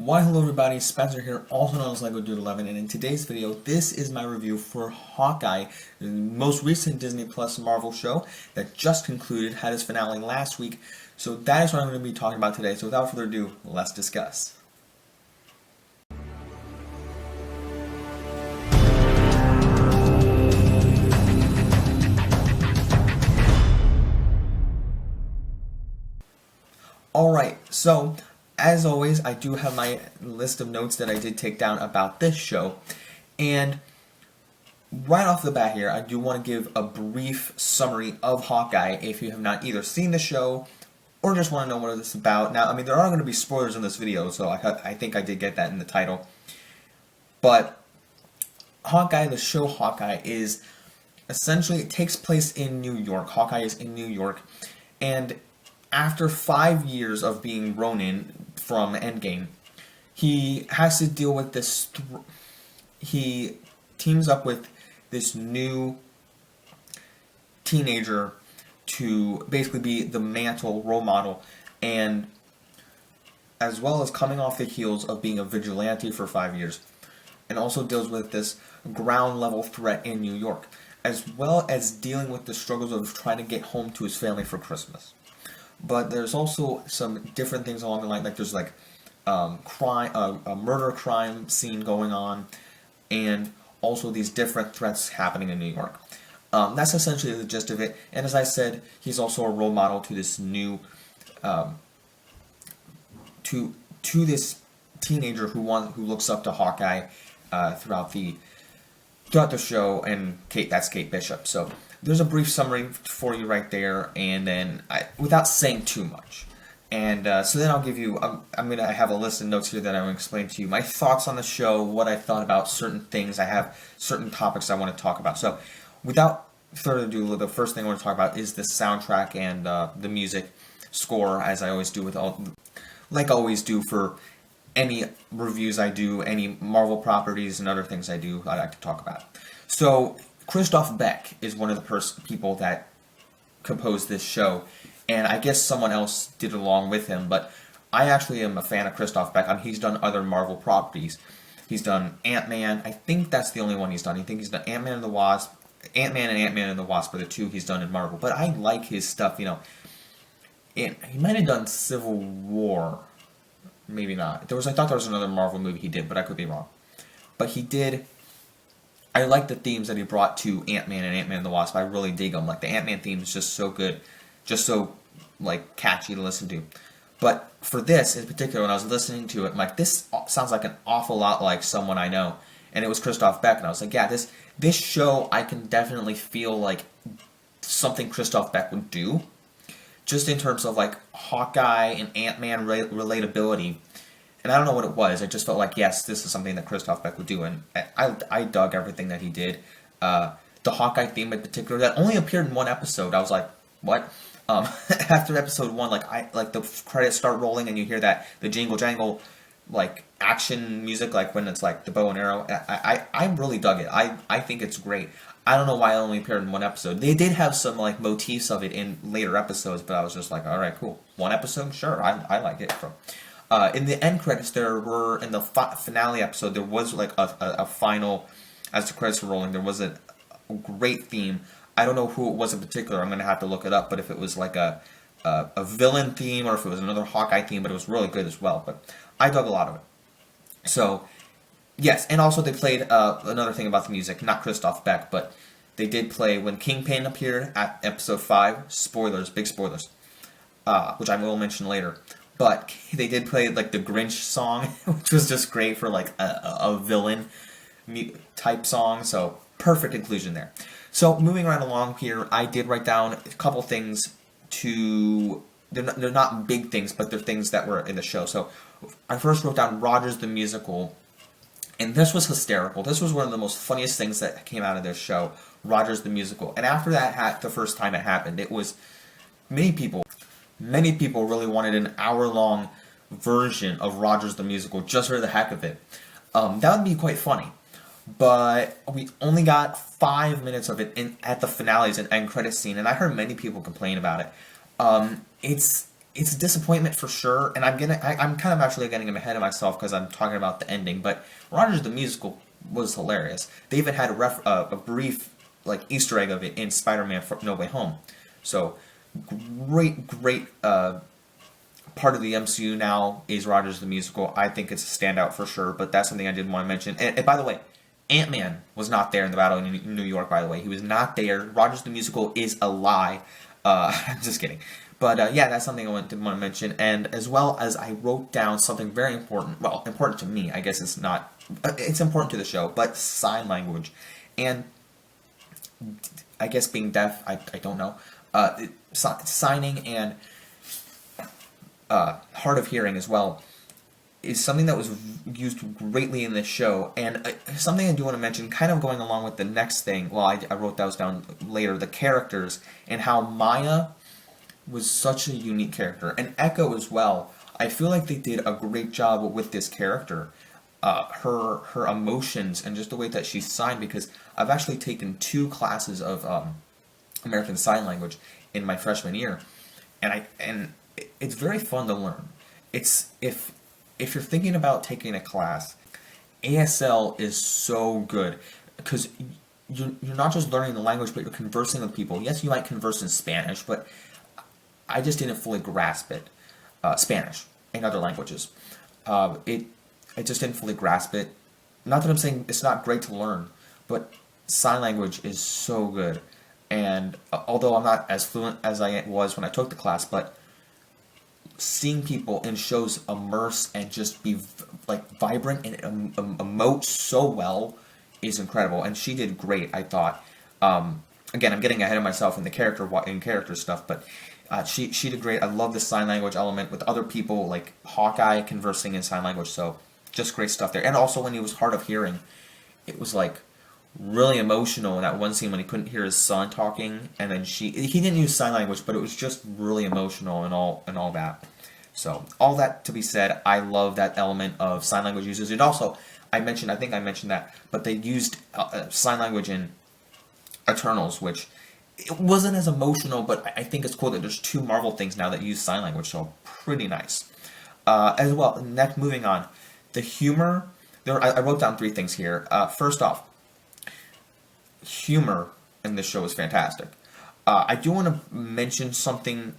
Why hello everybody, Spencer here, also known as LEGO Dude 11, and in today's video, this is my review for Hawkeye, the most recent Disney Plus Marvel show that just concluded, had its finale last week, so that is what I'm going to be talking about today, so without further ado, let's discuss. Alright, so as always, I do have my list of notes that I did take down about this show, and right off the bat here, I do want to give a brief summary of Hawkeye if you have not either seen the show or just want to know what it's about. Now, I mean, there are going to be spoilers in this video, so I think I did get that in the title, but Hawkeye, the show Hawkeye, is essentially, it takes place in New York. Hawkeye is in New York, and after 5 years of being Ronin from Endgame, he has to deal with this. He teams up with this new teenager to basically be the mantle role model, and as well as coming off the heels of being a vigilante for 5 years, and also deals with this ground level threat in New York, as well as dealing with the struggles of trying to get home to his family for Christmas. But there's also some different things along the line, like there's like a murder crime scene going on, and also these different threats happening in New York. That's essentially the gist of it. And as I said, he's also a role model to this new, to this teenager who looks up to Hawkeye throughout the show, and that's Kate Bishop. So there's a brief summary for you right there, and then without saying too much. And so then I'll give you, I have a list of notes here that I'm going to explain to you my thoughts on the show, what I thought about certain things. I have certain topics I want to talk about. So without further ado, the first thing I want to talk about is the soundtrack and the music score, as I always do like I always do for any reviews I do, any Marvel properties and other things I do, I like to talk about. So Christoph Beck is one of the people that composed this show, and I guess someone else did along with him, but I actually am a fan of Christoph Beck. He's done other Marvel properties. He's done Ant-Man. I think that's the only one he's done. I think he's done Ant-Man and the Wasp. Ant-Man and the Wasp are the two he's done in Marvel, but I like his stuff, you know. He might have done Civil War. Maybe not. I thought there was another Marvel movie he did, but I could be wrong. But he did. I like the themes that he brought to Ant-Man and Ant-Man and the Wasp. I really dig them. Like, the Ant-Man theme is just so good. Just so, like, catchy to listen to. But for this, in particular, when I was listening to it, I'm like, this sounds like an awful lot like someone I know. And it was Christoph Beck, and I was like, yeah, this show, I can definitely feel like something Christoph Beck would do. Just in terms of, like, Hawkeye and Ant-Man relatability. And I don't know what it was. I just felt like, yes, this is something that Christoph Beck would do, and I dug everything that he did. The Hawkeye theme in particular, that only appeared in one episode. I was like, what? After episode 1, like the credits start rolling, and you hear the jingle jangle, like action music, like when it's like the bow and arrow. I really dug it. I think it's great. I don't know why it only appeared in one episode. They did have some like motifs of it in later episodes, but I was just like, all right, cool. One episode, sure, I like it. In the end credits, in the finale episode, there was like a final, as the credits were rolling, there was a great theme. I don't know who it was in particular. I'm going to have to look it up, but if it was like a villain theme or if it was another Hawkeye theme, but it was really good as well. But I dug a lot of it. So, yes, and also they played another thing about the music, not Christoph Beck, but they did play when Kingpin appeared at episode 5. Spoilers, big spoilers, which I will mention later. But they did play like the Grinch song, which was just great for like a villain type song. So perfect inclusion there. So moving right along here, I did write down a couple things they're not big things, but they're things that were in the show. So I first wrote down Rogers the Musical, and this was hysterical. This was one of the most funniest things that came out of this show, Rogers the Musical. And after that, the first time it happened, it was many people really wanted an hour-long version of Rogers the Musical just for the heck of it. That would be quite funny. But we only got 5 minutes of it at the finales and end credit scene, and I heard many people complain about it. it's a disappointment for sure, and I'm kind of actually getting ahead of myself because I'm talking about the ending. But Rogers the Musical was hilarious. They even had a brief like Easter egg of it in Spider-Man No Way Home. So great part of the MCU now is Rogers the Musical. I think it's a standout for sure. But that's something I did want to mention. And by the way, Ant-Man was not there in the battle in New York. By the way, he was not there. Rogers the Musical is a lie. I'm just kidding. But yeah, that's something I did want to mention. And as well as I wrote down something very important. Well, important to me. I guess it's not. It's important to the show, but sign language. And I guess being deaf, I don't know. Signing and hard of hearing as well is something that was used greatly in this show, and something I do want to mention, kind of going along with the next thing. Well, I wrote those down later. The characters and how Maya was such a unique character, and Echo as well. I feel like they did a great job with this character, her emotions, and just the way that she signed. Because I've actually taken 2 classes of American Sign Language in my freshman year, and it's very fun to learn. It's if you're thinking about taking a class, ASL is so good because you're not just learning the language, but you're conversing with people. Yes, you might converse in Spanish, but I just didn't fully grasp it. Spanish and other languages. I just didn't fully grasp it. Not that I'm saying it's not great to learn, but sign language is so good. And although I'm not as fluent as I was when I took the class, but seeing people in shows immerse and just be like vibrant and emote so well is incredible. And she did great, I thought. Again, I'm getting ahead of myself in the character stuff, but she did great. I love the sign language element with other people, like Hawkeye conversing in sign language. So just great stuff there. And also when he was hard of hearing, it was like really emotional in that one scene when he couldn't hear his son talking, and then he didn't use sign language, but it was just really emotional and all that. So all that to be said, I love that element of sign language uses. And also, I think I mentioned that, but they used sign language in Eternals, which it wasn't as emotional, but I think it's cool that there's 2 Marvel things now that use sign language, so pretty nice. As well, next, moving on, the humor. I wrote down 3 things here. First off, humor in this show is fantastic. I do want to mention something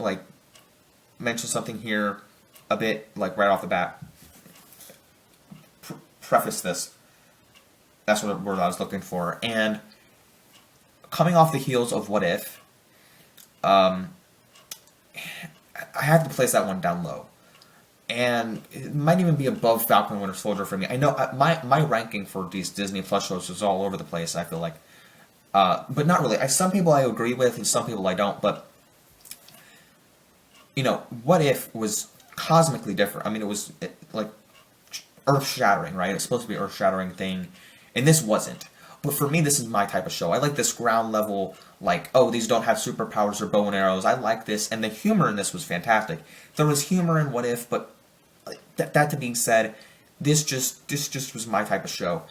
here a bit, like right off the bat. Preface this. That's what word I was looking for. And coming off the heels of What If, I have to place that one down low. And it might even be above Falcon and Winter Soldier for me. I know my ranking for these Disney Plus shows is all over the place, I feel like. But not really. Some people I agree with, and some people I don't. But, What If was cosmically different. I mean, it was like earth-shattering, right? It's supposed to be an earth-shattering thing, and this wasn't. But for me, this is my type of show. I like this ground level, like, oh, these don't have superpowers or bow and arrows. I like this, and the humor in this was fantastic. There was humor in What If, but that to being said, this just was my type of show.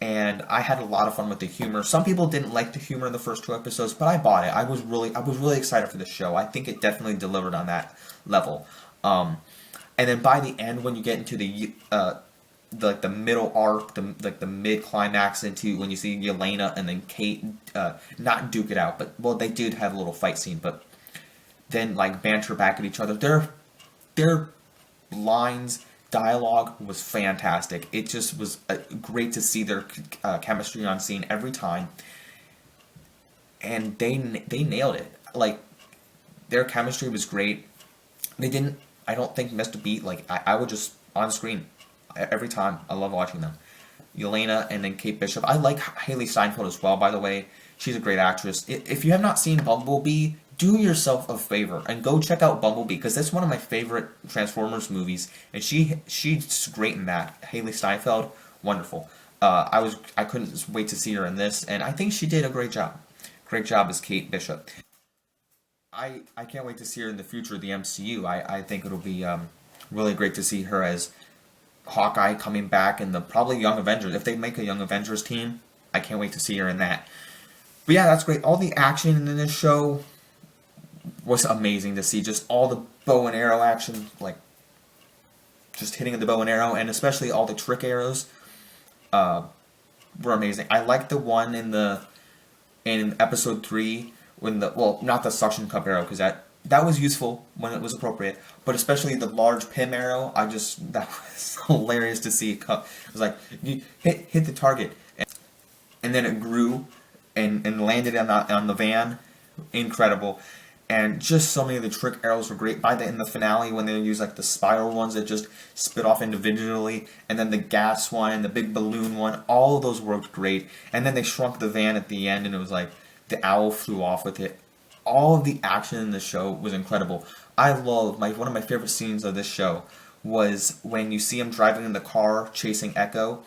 And I had a lot of fun with the humor. Some people didn't like the humor in the first 2 episodes, but I bought it. I was really excited for the show. I think it definitely delivered on that level. And then by the end, when you get into the middle arc, the mid climax into when you see Elena and then Kate not duke it out, but they did have a little fight scene, but then like banter back at each other. Their lines. Dialogue was fantastic. It just was great to see their chemistry on scene every time, and they nailed it. Like, their chemistry was great. They didn't, I don't think, missed a beat. Like, I would just on screen every time. I love watching them. Elena and then Kate Bishop. I like Haley Steinfeld as well, by the way. She's a great actress. If you have not seen Bumblebee, do yourself a favor and go check out Bumblebee, because that's one of my favorite Transformers movies, and she's great in that. Haley Steinfeld, wonderful. I couldn't wait to see her in this, and I think she did a great job. Great job as Kate Bishop. I can't wait to see her in the future of the MCU. I think it'll be really great to see her as Hawkeye coming back in the probably Young Avengers. If they make a Young Avengers team, I can't wait to see her in that. But yeah, that's great. All the action in this show, was amazing to see. Just all the bow and arrow action, like just hitting the bow and arrow, and especially all the trick arrows were amazing. I liked the one in episode 3 when not the suction cup arrow, because that was useful when it was appropriate, but especially the large Pym arrow, that was hilarious to see. It was like, you hit the target, and then it grew and landed on the van. Incredible. And just so many of the trick arrows were great. In the finale, when they use like the spiral ones that just spit off individually, and then the gas one and the big balloon one, all of those worked great. And then they shrunk the van at the end, and it was like the owl flew off with it. All of the action in the show was incredible. I love one of my favorite scenes of this show was when you see him driving in the car chasing Echo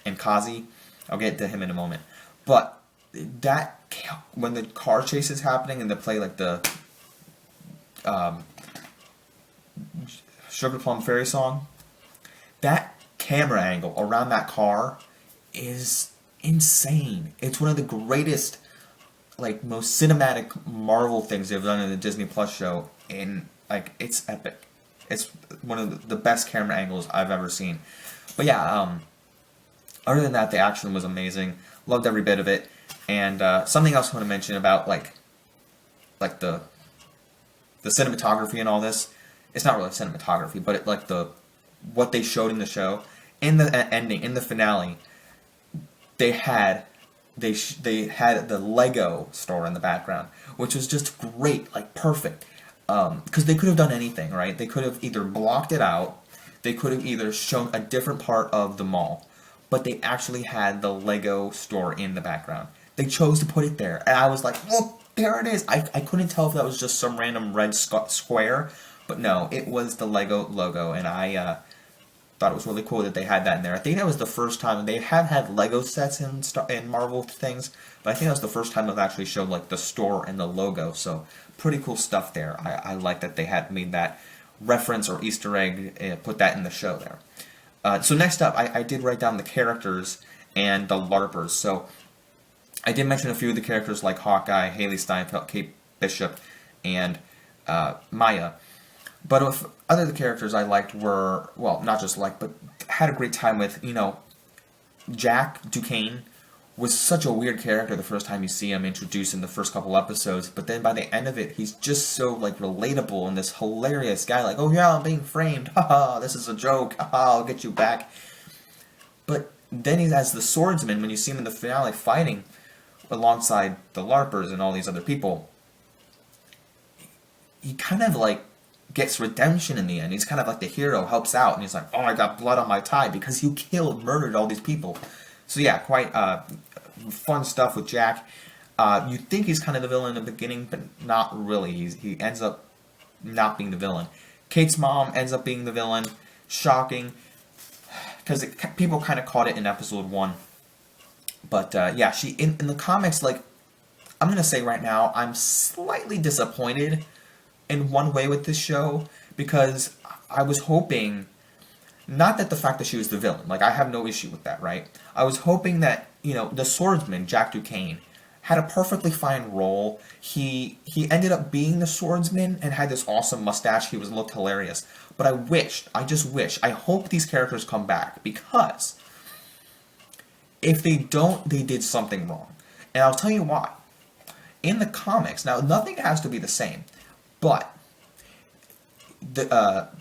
and Kazi. I'll get to him in a moment, but when the car chase is happening and they play like the Sugar Plum Fairy song, that camera angle around that car is insane. It's one of the greatest, like, most cinematic Marvel things they've done in the Disney Plus show, and like, it's epic. It's one of the best camera angles I've ever seen. But yeah, other than that, the action was amazing. Loved every bit of it. And something else I want to mention about like the cinematography and all this. It's not really cinematography, but what they showed in the show, in the ending, in the finale, they had the Lego store in the background, which was just great, like perfect. Because they could have done anything, right? They could have either blocked it out, they could have either shown a different part of the mall, but they actually had the Lego store in the background. They chose to put it there, and I was like, look, there it is. I couldn't tell if that was just some random red square, but no, it was the Lego logo, and I thought it was really cool that they had that in there. I think that was the first time. They have had Lego sets in Marvel things, but I think that was the first time they've actually showed like the store and the logo, so pretty cool stuff there. I like that they had made that reference or Easter egg, put that in the show there. So next up, I did write down the characters and the LARPers. So I did mention a few of the characters like Hawkeye, Haley Steinfeld, Kate Bishop, and Maya. But other of the characters I liked were, well, not just liked, but had a great time with, Jack Duquesne was such a weird character the first time you see him introduced in the first couple episodes, but then by the end of it, he's just so, like, relatable and this hilarious guy, like, oh yeah, I'm being framed, haha, this is a joke, haha, I'll get you back. But then he's as the swordsman, when you see him in the finale fighting alongside the LARPers and all these other people, he kind of, like, gets redemption in the end. He's kind of like the hero, helps out, and he's like, oh, I got blood on my tie because you murdered all these people. So yeah, quite fun stuff with Jack. You think he's kind of the villain in the beginning, but not really. He ends up not being the villain. Kate's mom ends up being the villain. Shocking, because people kind of caught it in episode 1. But yeah, she in the comics, like, I'm gonna say right now, I'm slightly disappointed in one way with this show, because I was hoping, not that the fact that she was the villain, like, I have no issue with that, right? I was hoping that, the swordsman, Jack Duquesne, had a perfectly fine role. He ended up being the swordsman and had this awesome mustache. He looked hilarious. But I hope these characters come back, because if they don't, they did something wrong. And I'll tell you why. In the comics, now nothing has to be the same, but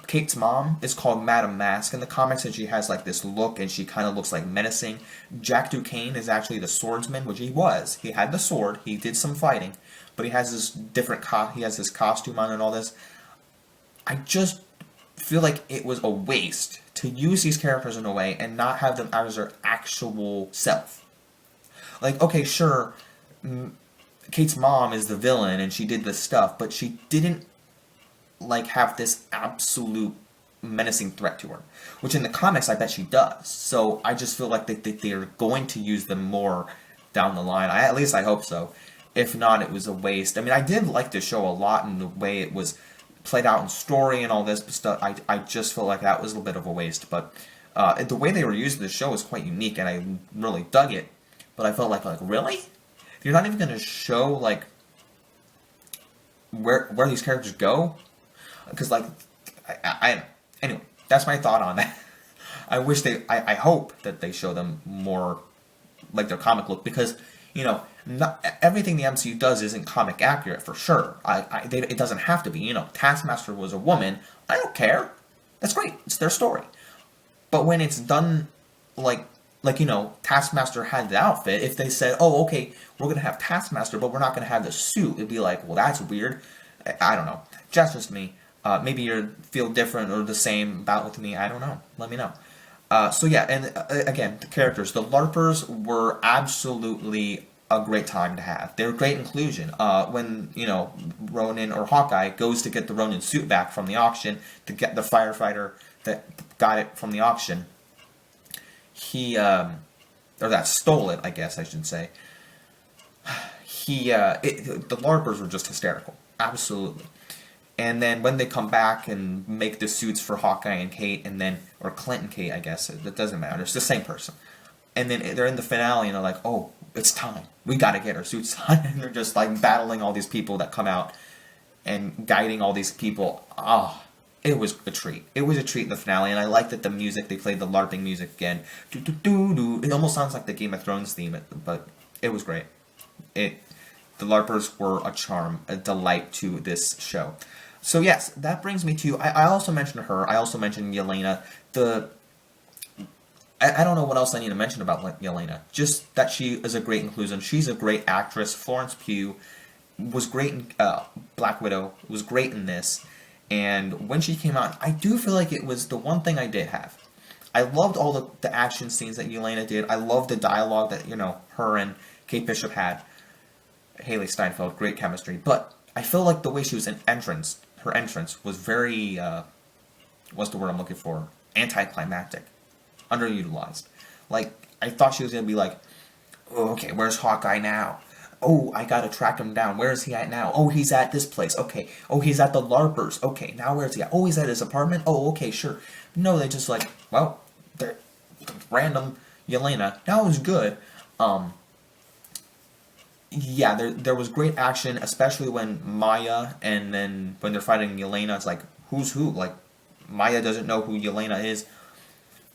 Kate's mom is called Madame Mask in the comics, and she has like this look, and she kind of looks like menacing. Jack Duquesne is actually the swordsman, which he was. He had the sword, he did some fighting, but he has this different he has this costume on and all this. I just feel like it was a waste to use these characters in a way and not have them as their actual self. Like, okay, sure, Kate's mom is the villain and she did this stuff, but she didn't like have this absolute menacing threat to her, which in the comics I bet she does. So I just feel like they're going to use them more down the line. At least I hope so. If not, it was a waste. I mean, I did like the show a lot in the way it was played out in story and all this stuff. I just felt like that was a little bit of a waste. But the way they were using the show was quite unique, and I really dug it. But I felt like really? You're not even going to show, like, where these characters go, because like anyway, that's my thought on that. I hope that they show them more like their comic look, because not everything the MCU does isn't comic accurate for sure. It doesn't have to be. Taskmaster was a woman. I don't care. That's great. It's their story. But when it's done like Taskmaster had the outfit, if they said, oh, okay, we're going to have Taskmaster, but we're not going to have the suit, it'd be like, well, that's weird. I don't know. That's just me. Maybe you feel different or the same about with me. I don't know. Let me know. So yeah, and again, the characters. The LARPers were absolutely a great time to have. They were great inclusion. When, Ronin or Hawkeye goes to get the Ronin suit back from the auction, to get the firefighter that got it from the auction, or that stole it, I guess I should say. The LARPers were just hysterical. Absolutely. And then when they come back and make the suits for Hawkeye and Kate, or Clint and Kate, I guess, it doesn't matter. It's the same person. And then they're in the finale and they're like, oh, it's time. We got to get our suits on. And they're just like battling all these people that come out and guiding all these people. It was a treat. It was a treat in the finale. And I like that the music, they played the LARPing music again. It almost sounds like the Game of Thrones theme, but it was great. The LARPers were a charm, a delight to this show. So yes, that brings me to, I also mentioned her, I also mentioned Elena. I don't know what else I need to mention about Elena. Just that she is a great inclusion. She's a great actress. Florence Pugh was great in Black Widow, was great in this. And when she came out, I do feel like it was the one thing I did have. I loved all the action scenes that Elena did. I loved the dialogue that, her and Kate Bishop had. Haley Steinfeld, great chemistry. But I feel like the way she was her entrance was very, what's the word I'm looking for? Anticlimactic. Underutilized. Like, I thought she was going to be like, oh, okay, where's Hawkeye now? Oh, I gotta track him down. Where is he at now? Oh, he's at this place. Okay. Oh, he's at the LARPers. Okay, now where's he at? Oh, he's at his apartment. Oh, okay, sure. No, they just like, well, they're random Yelena. That was good. Yeah, there was great action, especially when Maya, and then when they're fighting Yelena, it's like, who's who? Like, Maya doesn't know who Yelena is.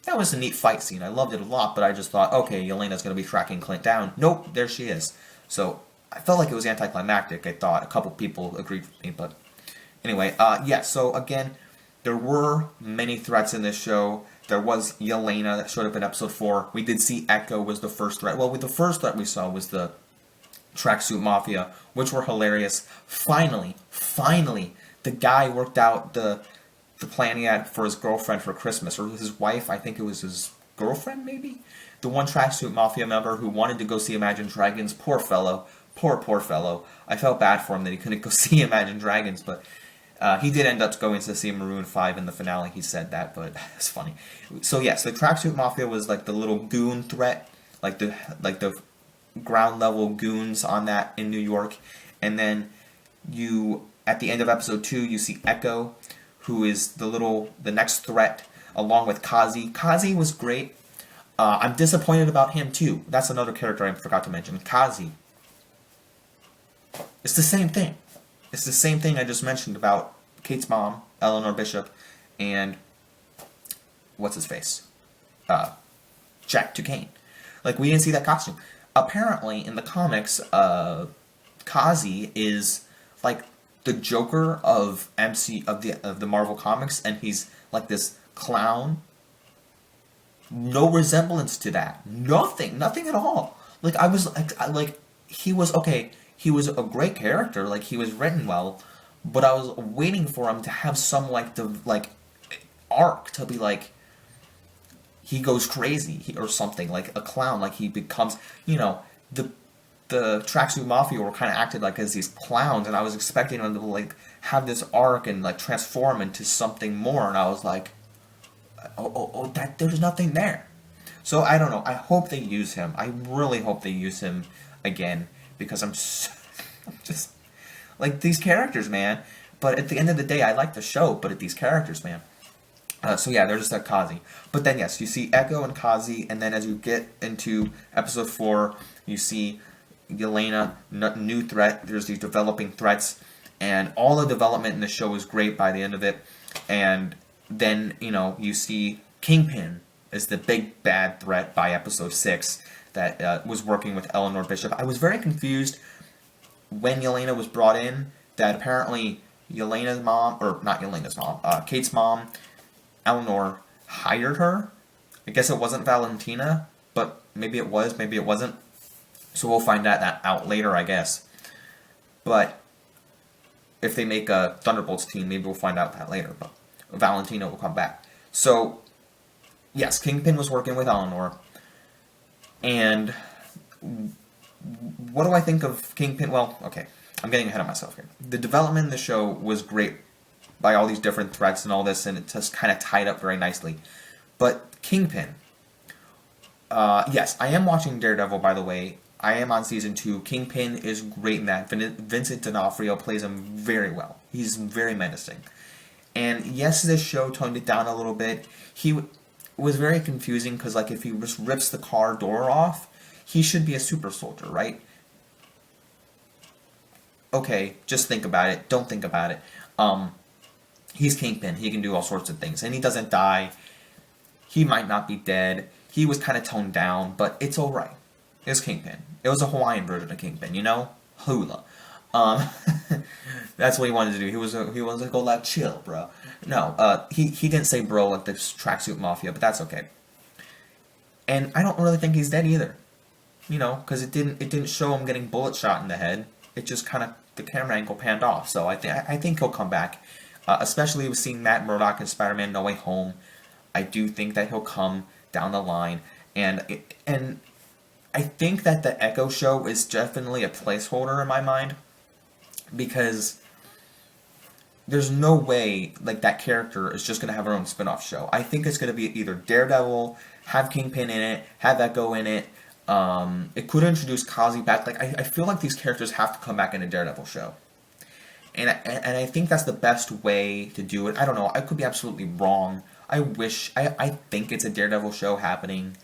That was a neat fight scene. I loved it a lot, but I just thought, okay, Yelena's going to be tracking Clint down. Nope, there she is. So, I felt like it was anticlimactic, I thought. A couple people agreed with me, but anyway, yeah, so again, there were many threats in this show. There was Yelena that showed up in episode 4. We did see Echo was the first threat. Well, the first threat we saw was the Tracksuit Mafia, which were hilarious. Finally, the guy worked out the plan he had for his girlfriend for Christmas, or his wife. I think it was his girlfriend, maybe? The one Tracksuit Mafia member who wanted to go see Imagine Dragons. Poor fellow. Poor fellow. I felt bad for him that he couldn't go see Imagine Dragons, but he did end up going to see Maroon 5 in the finale. He said that, but it's funny. So yes, the Tracksuit Mafia was like the little goon threat, like the ground level goons on that in New York. And then at the end of episode 2, you see Echo, who is the next threat, along with Kazi. Kazi was great. I'm disappointed about him too. That's another character I forgot to mention. Kazi. It's the same thing. It's the same thing I just mentioned about Kate's mom, Eleanor Bishop, and what's his face? Jack Duquesne. Like, we didn't see that costume. Apparently, in the comics, Kazi is like the Joker of the Marvel comics, and he's like this clown. No resemblance to that. Nothing at all. Like, I was like he was okay. He was a great character. Like, he was written well, but I was waiting for him to have some arc to be like he goes crazy or something, like a clown. Like, he becomes, the Tracksuit Mafia were kind of acted like as these clowns, and I was expecting them to like have this arc and like transform into something more, and I was like, that there's nothing there. So I don't know. I hope they use him. I really hope they use him again, because I'm just like, these characters, man. But at the end of the day, I like the show, but at these characters, man. So yeah, there's that Kazi. But then yes, you see Echo and Kazi, and then as you get into episode 4, you see Yelena, new threat. There's these developing threats, and all the development in the show was great by the end of it. And then, you see Kingpin is the big bad threat by episode 6 that was working with Eleanor Bishop. I was very confused when Yelena was brought in, that apparently Yelena's mom, or not Yelena's mom, Kate's mom, Eleanor, hired her. I guess it wasn't Valentina, but maybe it was, maybe it wasn't. So we'll find that out later, I guess. But if they make a Thunderbolts team, maybe we'll find out that later. But Valentina will come back. So, yes, Kingpin was working with Eleanor. And what do I think of Kingpin? Well, okay, I'm getting ahead of myself here. The development in the show was great by all these different threats and all this, and it just kind of tied up very nicely. But Kingpin, yes, I am watching Daredevil, by the way. I am on season 2. Kingpin is great in that. Vincent D'Onofrio plays him very well. He's very menacing. And yes, this show toned it down a little bit. He was very confusing because, like, if he just rips the car door off, he should be a super soldier, right? Okay, just think about it. Don't think about it. He's Kingpin. He can do all sorts of things. And he doesn't die. He might not be dead. He was kind of toned down, but it's alright. It's Kingpin. It was a Hawaiian version of Kingpin, Hula. That's what he wanted to do. He was like, oh, like, chill, bro. No, he didn't say bro like the Tracksuit Mafia, but that's okay. And I don't really think he's dead either. Because it didn't show him getting bullet shot in the head. It just kind of, the camera angle panned off. So I think he'll come back. Especially with seeing Matt Murdock in Spider-Man No Way Home. I do think that he'll come down the line. And I think that the Echo show is definitely a placeholder in my mind, because there's no way like that character is just going to have her own spin-off show. I think it's going to be either Daredevil, have Kingpin in it, have Echo in it. It could introduce Kazi back. Like I feel like these characters have to come back in a Daredevil show. And I think that's the best way to do it. I don't know. I could be absolutely wrong. I think it's a Daredevil show happening.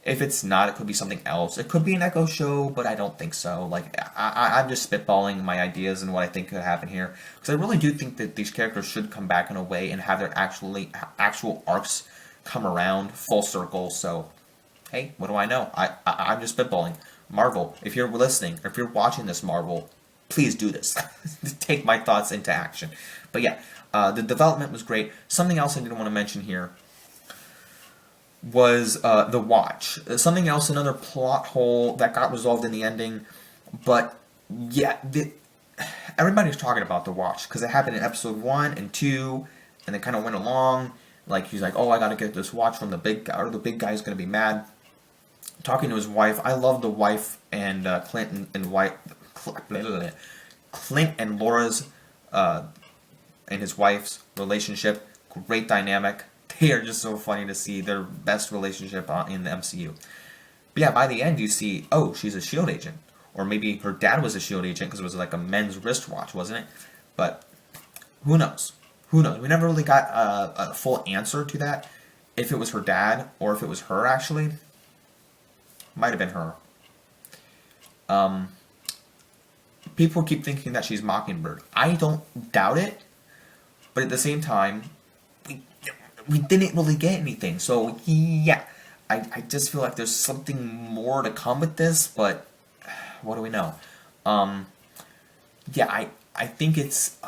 If it's not, it could be something else. It could be an Echo show, but I don't think so. Like, I'm just spitballing my ideas and what I think could happen here. Because I really do think that these characters should come back in a way and have their actual arcs come around full circle. So, hey, what do I know? I'm just spitballing. Marvel, if you're listening, or if you're watching this, Marvel, please do this. Take my thoughts into action. But yeah, the development was great. Something else I didn't want to mention here was the Watch. Something else, another plot hole that got resolved in the ending. But yeah, everybody's talking about the Watch because it happened in episode 1 and 2, and it kind of went along. Like, he's like, oh, I gotta get this watch from the big guy, or the big guy's gonna be mad. Talking to his wife. I love the wife and Clint and Laura's and his wife's relationship. Great dynamic. They are just so funny to see their best relationship in the MCU. But yeah, by the end you see, oh, she's a S.H.I.E.L.D. agent. Or maybe her dad was a S.H.I.E.L.D. agent because it was like a men's wristwatch, wasn't it? But who knows? Who knows? We never really got a full answer to that. If it was her dad or if it was her, actually. Might have been her. People keep thinking that she's Mockingbird. I don't doubt it. But at the same time, we didn't really get anything. So, yeah. I just feel like there's something more to come with this, but what do we know? Yeah, I think it's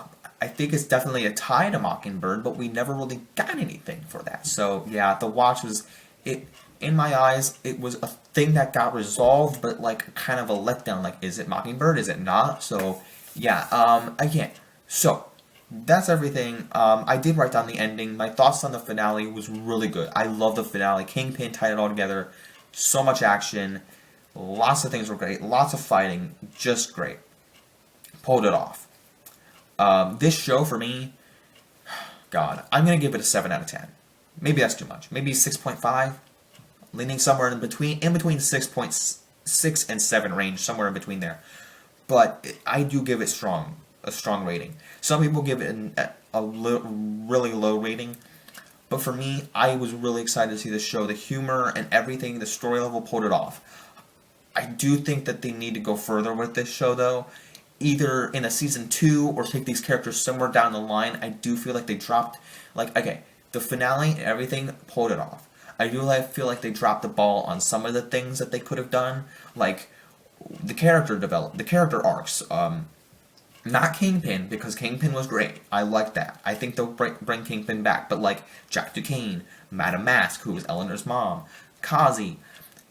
definitely a tie to Mockingbird, but we never really got anything for that. So, yeah, the Watch was, in my eyes, it was a thing that got resolved, but like kind of a letdown. Like, is it Mockingbird? Is it not? So, yeah, again, so that's everything. I did write down the ending. My thoughts on the finale was really good. I love the finale. Kingpin tied it all together. So much action. Lots of things were great. Lots of fighting. Just great. Pulled it off. This show, for me, God, I'm going to give it a 7 out of 10. Maybe that's too much. Maybe 6.5. Leaning somewhere in between 6.6 and 7 range, somewhere in between there. But I do give it a strong rating. Some people give it really low rating. But for me, I was really excited to see the show. The humor and everything, the story level pulled it off. I do think that they need to go further with this show, though. either in a season 2 or take these characters somewhere down the line. I do feel like they dropped, like, okay, the finale and everything pulled it off. I do feel like they dropped the ball on some of the things that they could have done, like the character arcs. Not Kingpin, because Kingpin was great. I like that. I think they'll bring Kingpin back. But like Jack Duquesne, Madame Mask, who was Eleanor's mom, Kazi,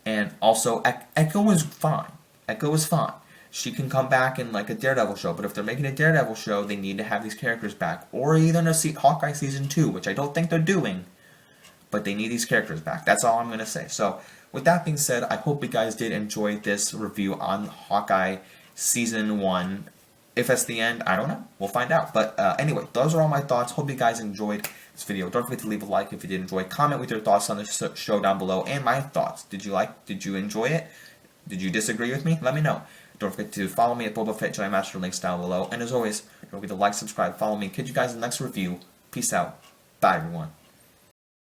and also Echo was fine. Echo was fine. She can come back in like a Daredevil show. But if they're making a Daredevil show, they need to have these characters back. Or even a Hawkeye season 2, which I don't think they're doing. But they need these characters back. That's all I'm going to say. So with that being said, I hope you guys did enjoy this review on Hawkeye season 1. If that's the end, I don't know. We'll find out. But anyway, those are all my thoughts. Hope you guys enjoyed this video. Don't forget to leave a like if you did enjoy. Comment with your thoughts on the show down below and my thoughts. Did you enjoy it? Did you disagree with me? Let me know. Don't forget to follow me at Boba Fett Jedi Master, links down below. And as always, don't forget to like, subscribe, follow me. Catch you guys in the next review. Peace out. Bye, everyone.